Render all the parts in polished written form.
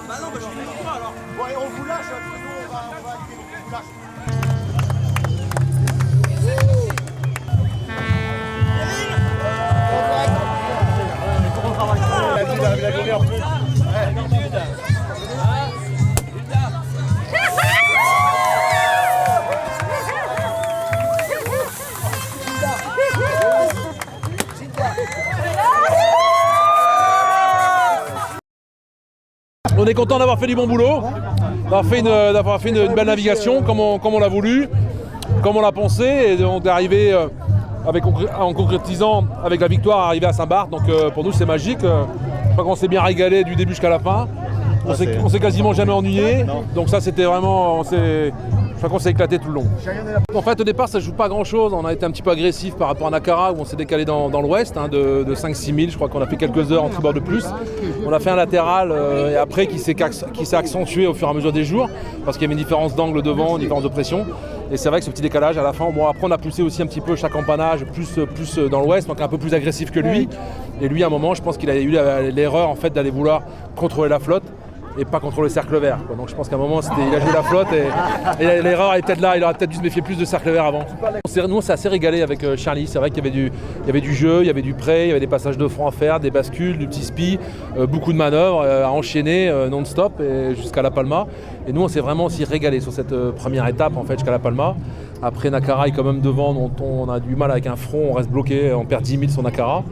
Bah non, bah je suis avec toi alors. Bon, allez, on vous lâche, on va arriver, on vous lâche. La journée en plus. On est content d'avoir fait du bon boulot, d'avoir fait une belle navigation comme on l'a voulu, comme on l'a pensé, et on est arrivé en concrétisant avec la victoire, arrivé à Saint-Barth. Donc pour nous c'est magique. Je crois qu'on s'est bien régalé du début jusqu'à la fin. On s'est quasiment jamais ennuyé. Donc ça c'était vraiment, je crois qu'on s'est éclaté tout le long. En fait au départ ça joue pas grand chose, on a été un petit peu agressif par rapport à Nakara où on s'est décalé dans l'ouest de 5-6 milles, je crois qu'on a fait quelques heures en tribord de plus. On a fait un latéral et après qui s'est accentué au fur et à mesure des jours parce qu'il y avait une différence d'angle devant, une différence de pression. Et c'est vrai que ce petit décalage à la fin, bon, après on a poussé aussi un petit peu chaque empannage plus dans l'ouest, donc un peu plus agressif que lui. Et lui à un moment je pense qu'il a eu l'erreur en fait d'aller vouloir contrôler la flotte et pas contrôler le cercle vert. Donc je pense qu'à un moment il a joué la flotte et l'erreur est peut-être là, il aurait peut-être dû se méfier plus de cercle vert avant. Nous on s'est assez régalé avec Charlie, c'est vrai qu'il y avait du jeu, il y avait du prêt, il y avait des passages de front à faire, des bascules, du petit spi, beaucoup de manœuvres à enchaîner non-stop jusqu'à La Palma. Et nous on s'est vraiment aussi régalé sur cette première étape en fait jusqu'à La Palma. Après Nakara est quand même devant, dont on a du mal avec un front, on reste bloqué, on perd 10 000 sur Nakara.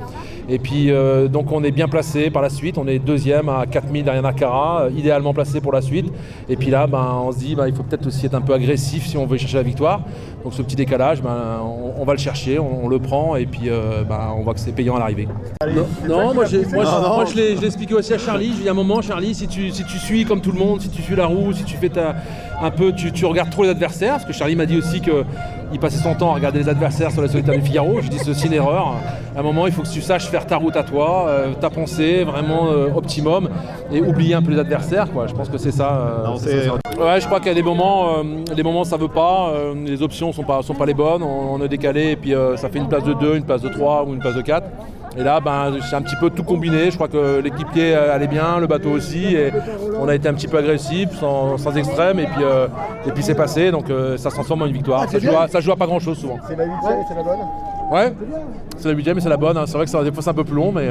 Et puis donc on est bien placé par la suite, on est deuxième à 4 000 derrière Nakara, idéalement placé pour la suite. Et puis là on se dit il faut peut-être aussi être un peu agressif si on veut chercher la victoire. Donc ce petit décalage, on va le chercher, on le prend et puis on voit que c'est payant à l'arrivée. Moi je l'ai expliqué aussi à Charlie, je lui ai dit à un moment Charlie, si tu suis comme tout le monde, si tu suis la roue, si tu fais un peu, tu regardes trop les adversaires, parce que Charlie m'a dit aussi qu'il passait son temps à regarder les adversaires sur la Solitaire du Figaro. Je dis c'est aussi une erreur. À un moment il faut que tu saches faire ta route à toi, ta pensée vraiment optimum et oublier un peu les adversaires quoi. Je pense que c'est ça. Ouais, je crois qu'il y a des moments ça veut pas, les options sont pas les bonnes, on est décalé et puis ça fait une place de 2, une place de 3 ou une place de 4. Et là, c'est un petit peu tout combiné. Je crois que l'équipier allait bien, le bateau aussi. Et on a été un petit peu agressif, sans extrême. Et puis c'est passé. Donc ça se transforme en une victoire. Ça joue à pas grand-chose souvent. C'est la 8e et c'est la bonne. Ouais, c'est la 8e et c'est la bonne. C'est vrai que des fois c'est un peu plus long, mais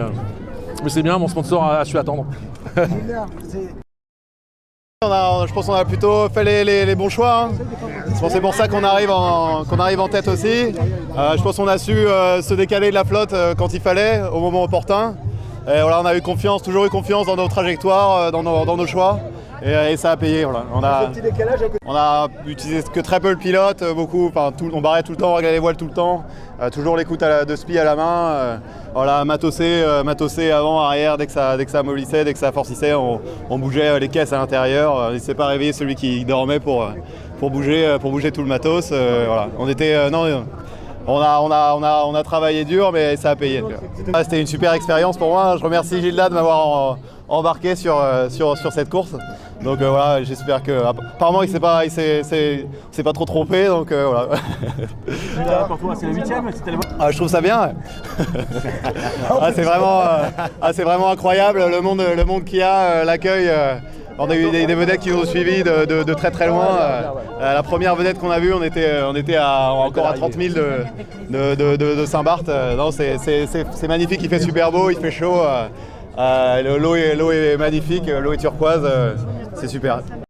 c'est bien. Mon sponsor a su attendre. Je pense qu'on a plutôt fait les bons choix. C'est pour ça qu'on arrive en tête aussi. Je pense qu'on a su se décaler de la flotte quand il fallait, au moment opportun. Et voilà, on a toujours eu confiance dans nos trajectoires, dans nos choix. Et ça a payé. Voilà. On a utilisé que très peu le pilote, on barrait tout le temps, on réglait les voiles tout le temps. Toujours l'écoute de spi à la main. Voilà, matosser avant, arrière, dès que ça mobilissait, dès que ça forcissait, on bougeait les caisses à l'intérieur. Il ne s'est pas réveillé celui qui dormait pour bouger tout le matos. Voilà. On a travaillé dur, mais ça a payé. C'était une super expérience pour moi. Je remercie Gilda de m'avoir embarqué sur cette course. Donc voilà, j'espère que. Apparemment, il s'est pas trop trompé, donc voilà. Pour toi, c'est la 8e, c'était la bonne. Je trouve ça bien. C'est vraiment incroyable le monde qu'il y a, l'accueil. On a eu des vedettes qui nous ont suivis de très très loin. La première vedette qu'on a vue, on était encore à 30 000 de Saint-Barth. Non, c'est magnifique, il fait super beau, il fait chaud. L'eau est magnifique, l'eau est turquoise, c'est super.